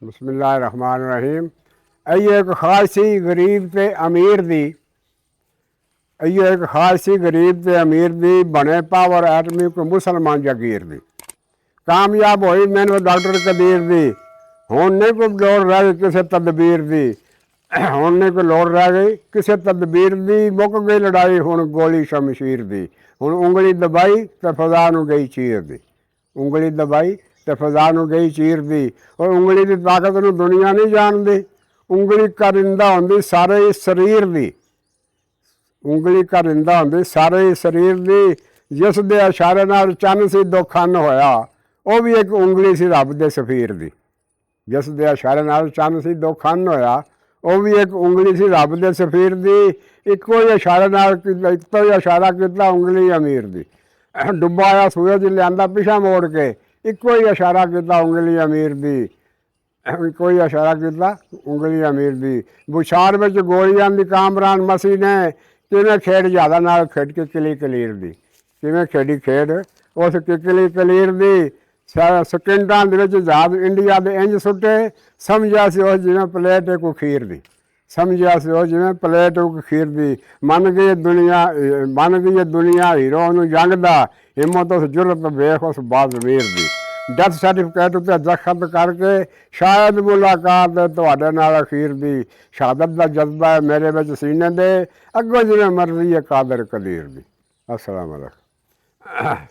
बिस्मिल्लाहिर्रहमानिर्रहीम। अयो एक खास सी गरीब ते अमीर दी अयो एक खास सी गरीब ते अमीर दी बने पावर आदमी को मुसलमान जागीर दी कामयाब होई मैंने डॉक्टर कदीर दी हुण नहीं कोई लोड़ रह गई किसी तदबीर दी हुण नहीं कोई लोड़ रह गई किसी तदबीर दी मुक गई लड़ाई हुण गोली शमशीर दी हुण उंगली दबाई ते फज़ा नूं गई चीर दी उंगली दबाई ते फज़ा नूं गई चीर दी और उंगली की ताकत नूं दुनिया नहीं जानदी उंगली करिंदा हुंदी सारे शरीर दी उंगली करिंदा हुंदी सारे शरीर दी जिस दे इशारे नाल चन्न सी दो खन होया वो भी एक उंगली सी रब दे सफीर दी जिस दे इशारे नाल चन्न सी दो खन होया वो भी एक उंगली सी रब दे सफीर दी इको ही इशारे नाल इको ही इशारा किया उंगली अमीर दी डुब्बा आया सूरज लिया पिछा मोड़ के इको ही इशारा किया उंगली अमीर दी इको ही इशारा किया उंगली अमीर दी बुछार में गोलियां दी कामरान मसीह ने किवें खेड ज़्यादा नाल खेड के किली कलीर दी किवें खेडी खेड उस किकली कलीर दी सकिंटां दे विच जहाज इंडिया दे इंज सुटे समझिया सी उस जिवें प्लेट एक खीर दी समझिया सी उस जिवें प्लेट एक खीर दी मन गई दुनिया हीरो नूं जंग दा हिम्मत उस जुरत वेख उस बाज़मीर दी डेथ सर्टिफिकेट उत्ते दखत करके शायद मुलाकात तुहाडे नाल अखीर दी शहादत दा जज्बा है मेरे विच सीने दे अगों जिवें मर्जी है कादर कदीर दी। अस्सलाम वालेकुम।